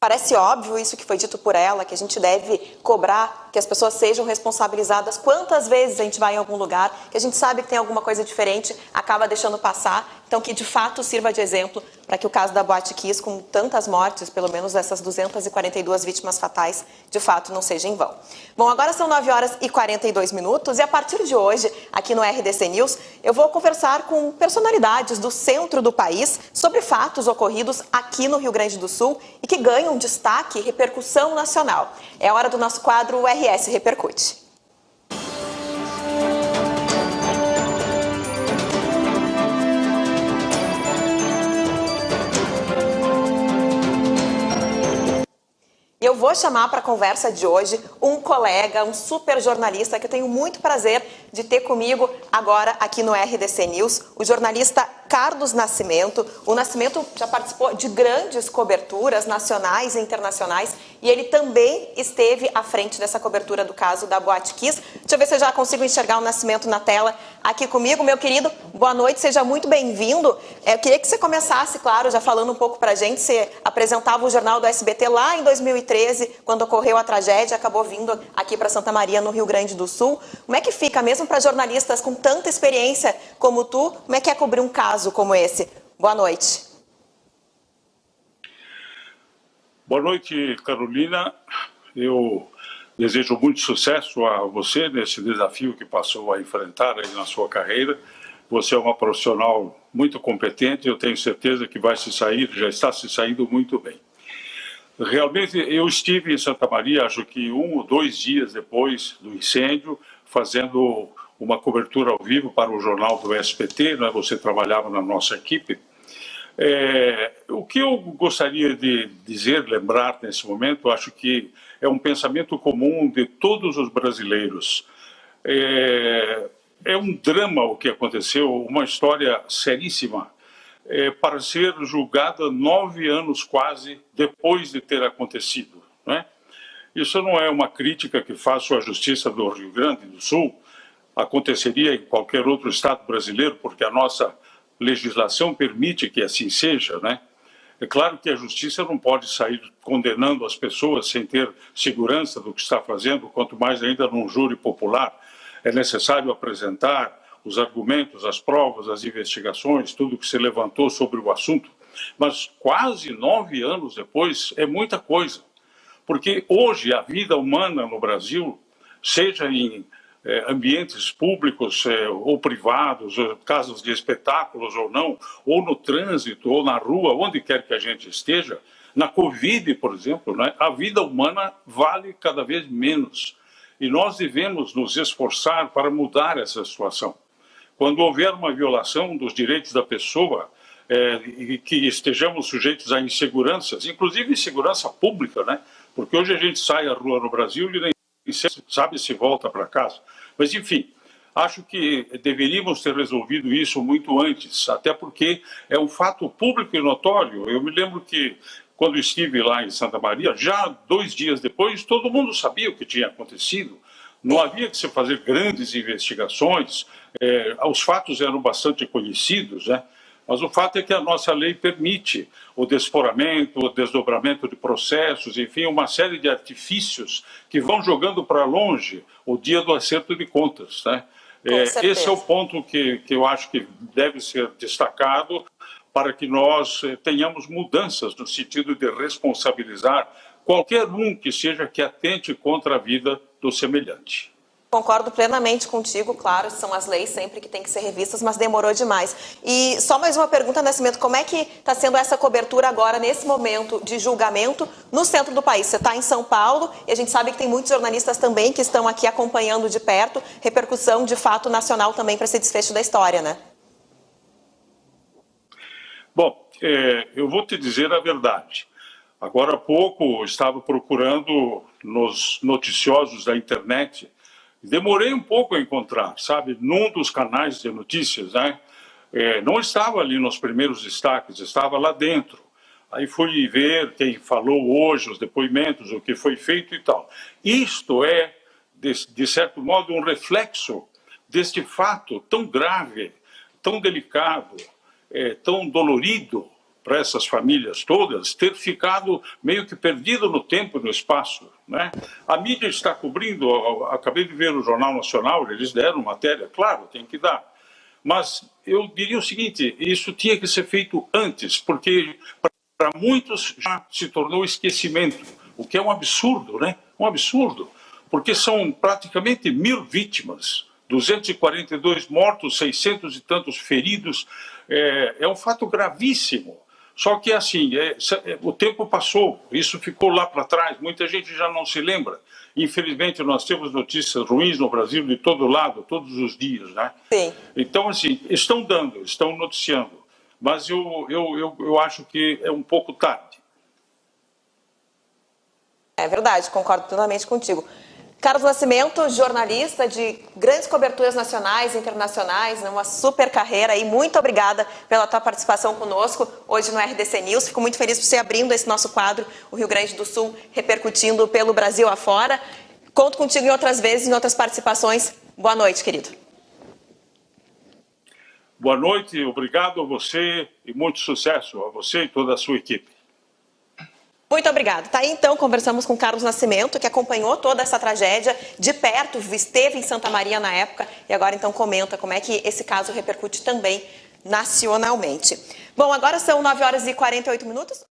Parece óbvio isso que foi dito por ela, que a gente deve cobrar que as pessoas sejam responsabilizadas. Quantas vezes a gente vai em algum lugar, que a gente sabe que tem alguma coisa diferente, acaba deixando passar. Então, que de fato sirva de exemplo para que o caso da Boate Kiss, com tantas mortes, pelo menos essas 242 vítimas fatais, de fato não seja em vão. Bom, agora são 9h42 e a partir de hoje, aqui no RDC News, eu vou conversar com personalidades do centro do país sobre fatos ocorridos aqui no Rio Grande do Sul e que ganham destaque e repercussão nacional. É hora do nosso quadro RS Repercute. Eu vou chamar para a conversa de hoje um colega, um super jornalista que eu tenho muito prazer de ter comigo agora aqui no RDC News, o jornalista Carlos Nascimento. O Nascimento já participou de grandes coberturas nacionais e internacionais e ele também esteve à frente dessa cobertura do caso da Boate Kiss. Deixa eu ver se eu já consigo enxergar o Nascimento na tela aqui comigo. Meu querido, boa noite, seja muito bem-vindo. Eu queria que você começasse, claro, já falando um pouco para a gente. Você apresentava o Jornal do SBT lá em 2013, quando ocorreu a tragédia, acabou vindo aqui para Santa Maria, no Rio Grande do Sul. Como é que fica, mesmo para jornalistas com tanta experiência como tu, como é que é cobrir um caso como esse? Boa noite. Boa noite, Carolina. Eu desejo muito sucesso a você nesse desafio que passou a enfrentar aí na sua carreira. Você é uma profissional muito competente, eu tenho certeza que vai se sair, já está se saindo muito bem. Realmente, eu estive em Santa Maria, acho que 1 ou 2 dias depois do incêndio, fazendo uma cobertura ao vivo para o jornal do SBT, né? Você trabalhava na nossa equipe. O que eu gostaria de dizer, lembrar nesse momento, acho que é um pensamento comum de todos os brasileiros. É um drama o que aconteceu, uma história seríssima, para ser julgada 9 anos quase depois de ter acontecido, né? Isso não é uma crítica que faço à Justiça do Rio Grande do Sul, aconteceria em qualquer outro estado brasileiro, porque a nossa legislação permite que assim seja, né? É claro que a Justiça não pode sair condenando as pessoas sem ter segurança do que está fazendo, quanto mais ainda num júri popular. É necessário apresentar os argumentos, as provas, as investigações, tudo que se levantou sobre o assunto. Mas quase 9 anos depois é muita coisa, porque hoje a vida humana no Brasil, seja em ambientes públicos ou privados, casas de espetáculos ou não, ou no trânsito, ou na rua, onde quer que a gente esteja, na Covid, por exemplo, né, a vida humana vale cada vez menos. E nós devemos nos esforçar para mudar essa situação. Quando houver uma violação dos direitos da pessoa, e que estejamos sujeitos a inseguranças, inclusive insegurança pública, né? Porque hoje a gente sai à rua no Brasil e nem sabe se volta para casa. Mas, enfim, acho que deveríamos ter resolvido isso muito antes, até porque é um fato público e notório. Eu me lembro que, quando estive lá em Santa Maria, já 2 dias depois, todo mundo sabia o que tinha acontecido. Não havia que se fazer grandes investigações, os fatos eram bastante conhecidos, né? Mas o fato é que a nossa lei permite o desforamento, o desdobramento de processos, enfim, uma série de artifícios que vão jogando para longe o dia do acerto de contas, né? Esse é o ponto que eu acho que deve ser destacado para que nós tenhamos mudanças no sentido de responsabilizar qualquer um que atente contra a vida do semelhante. Concordo plenamente contigo, claro, são as leis sempre que têm que ser revistas, mas demorou demais. E só mais uma pergunta, Nascimento, como é que está sendo essa cobertura agora, nesse momento de julgamento, no centro do país? Você está em São Paulo e a gente sabe que tem muitos jornalistas também que estão aqui acompanhando de perto, repercussão de fato nacional também para esse desfecho da história, né? Bom, eu vou te dizer a verdade. Agora há pouco eu estava procurando nos noticiosos da internet. Demorei um pouco a encontrar, sabe, num dos canais de notícias, né? Não estava ali nos primeiros destaques, estava lá dentro. Aí fui ver quem falou hoje, os depoimentos, o que foi feito e tal. Isto é, de certo modo, um reflexo deste fato tão grave, tão delicado, tão dolorido para essas famílias todas ter ficado meio que perdido no tempo e no espaço, né? A mídia está cobrindo, acabei de ver o Jornal Nacional, eles deram matéria, claro, tem que dar. Mas eu diria o seguinte, isso tinha que ser feito antes, porque para muitos já se tornou esquecimento, o que é um absurdo, né? Um absurdo, porque são praticamente 1000 vítimas, 242 mortos, 600 e tantos feridos, é um fato gravíssimo. Só que assim, o tempo passou, isso ficou lá para trás, muita gente já não se lembra. Infelizmente, nós temos notícias ruins no Brasil de todo lado, todos os dias, né? Sim. Então, assim, estão noticiando, mas eu acho que é um pouco tarde. É verdade, concordo plenamente contigo. Carlos Nascimento, jornalista de grandes coberturas nacionais e internacionais, uma super carreira e muito obrigada pela tua participação conosco hoje no RDC News. Fico muito feliz por você abrindo esse nosso quadro, o Rio Grande do Sul repercutindo pelo Brasil afora. Conto contigo em outras vezes, em outras participações. Boa noite, querido. Boa noite, obrigado a você e muito sucesso a você e toda a sua equipe. Muito obrigada. Tá aí, então, conversamos com Carlos Nascimento, que acompanhou toda essa tragédia de perto, esteve em Santa Maria na época e agora, então, comenta como é que esse caso repercute também nacionalmente. Bom, agora são 9h48.